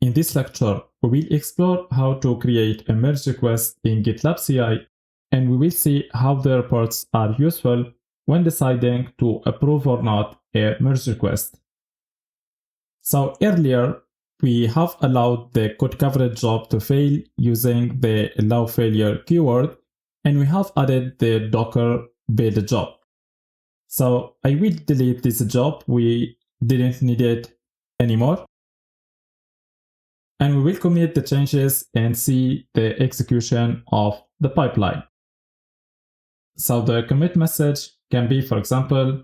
In this lecture, we will explore how to create a merge request in GitLab CI, and we will see how the reports are useful when deciding to approve or not a merge request. So earlier, we have allowed the code coverage job to fail using the allow failure keyword, and we have added the Docker build job. So I will delete this job. We didn't need it anymore. And we will commit the changes and see the execution of the pipeline. So the commit message can be, for example,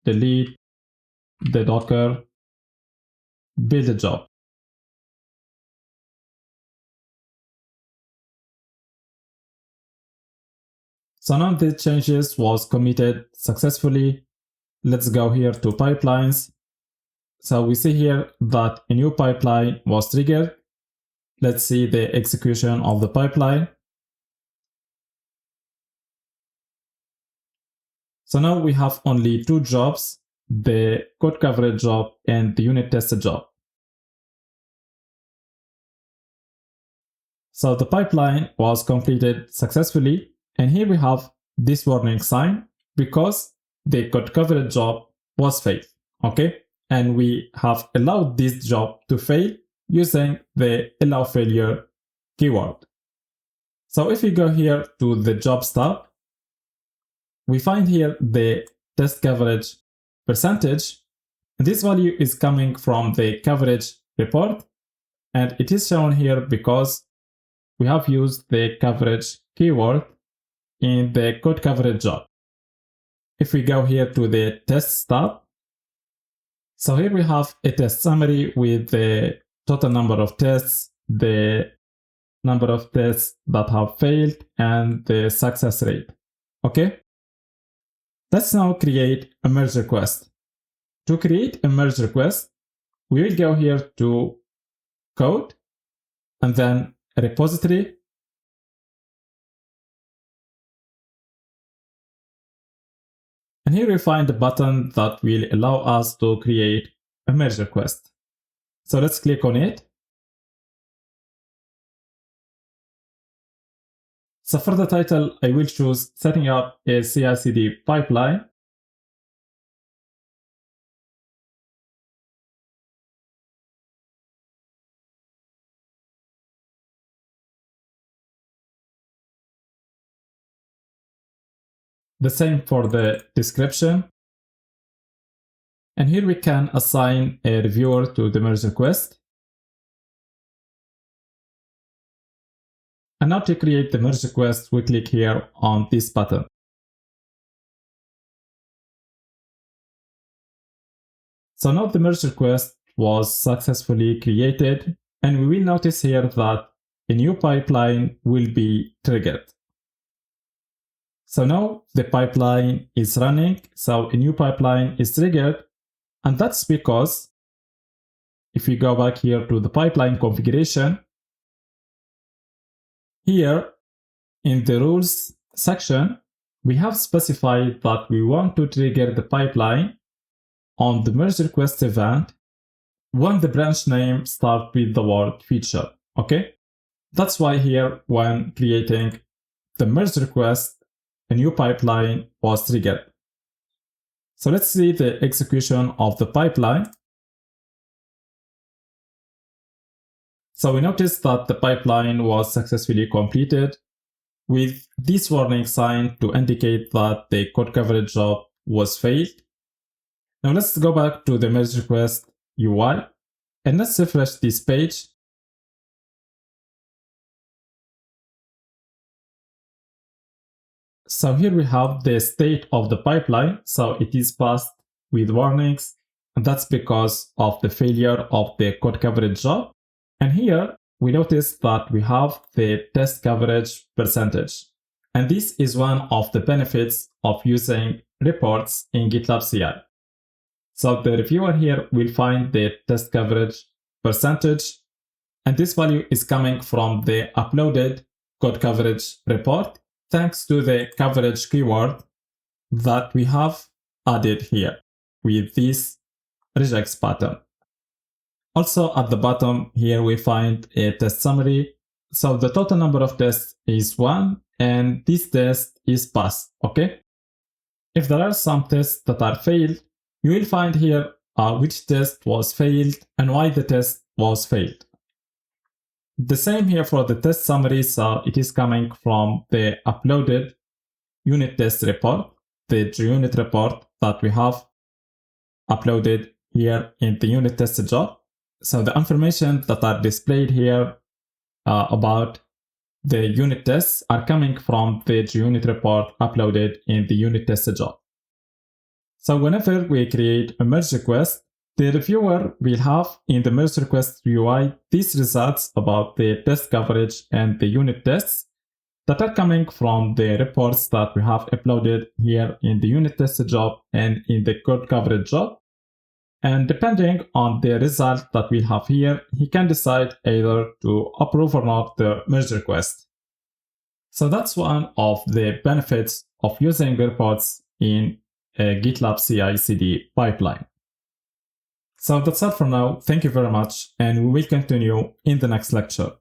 delete the Docker build job. So now the changes was committed successfully. Let's go here to pipelines. So we see here that a new pipeline was triggered. Let's see the execution of the pipeline. So now we have only two jobs, the code coverage job and the unit test job. So the pipeline was completed successfully, and here we have this warning sign because the code coverage job was failed, okay? And we have allowed this job to fail using the allow failure keyword. So if we go here to the jobs tab, we find here the test coverage percentage. This value is coming from the coverage report, and it is shown here because we have used the coverage keyword in the code coverage job. If we go here to the tests tab, so here we have a test summary with the total number of tests, the number of tests that have failed, and the success rate. Okay? Let's now create a merge request. To create a merge request, we will go here to code and then repository. And here we find a button that will allow us to create a merge request. So let's click on it. So for the title, I will choose setting up a CI CD pipeline. The same for the description. And here we can assign a reviewer to the merge request. And now to create the merge request, we click here on this button. So now the merge request was successfully created, and we will notice here that a new pipeline will be triggered. So now the pipeline is running, so a new pipeline is triggered, and that's because if we go back here to the pipeline configuration, here in the rules section, we have specified that we want to trigger the pipeline on the merge request event when the branch name starts with the word feature, okay? That's why here when creating the merge request, a new pipeline was triggered. So let's see the execution of the pipeline. So we noticed that the pipeline was successfully completed with this warning sign to indicate that the code coverage job was failed. Now let's go back to the merge request UI and let's refresh this page. So here we have the state of the pipeline. So it is passed with warnings, and that's because of the failure of the code coverage job. And here we notice that we have the test coverage percentage. And this is one of the benefits of using reports in GitLab CI. So the reviewer here will find the test coverage percentage, and this value is coming from the uploaded code coverage report thanks to the coverage keyword that we have added here with this regex pattern. Also at the bottom here we find a test summary. So the total number of tests is 1 and this test is passed, okay? If there are some tests that are failed, you will find here which test was failed and why the test was failed. The same here for the test summary, so it is coming from the uploaded unit test report, the unit report that we have uploaded here in the unit test job. So the information that are displayed here about the unit tests are coming from the unit report uploaded in the unit test job. So whenever we create a merge request, the reviewer will have in the merge request UI these results about the test coverage and the unit tests that are coming from the reports that we have uploaded here in the unit test job and in the code coverage job. And depending on the result that we have here, he can decide either to approve or not the merge request. So that's one of the benefits of using reports in a GitLab CI CD pipeline. So that's all for now. Thank you very much, and we will continue in the next lecture.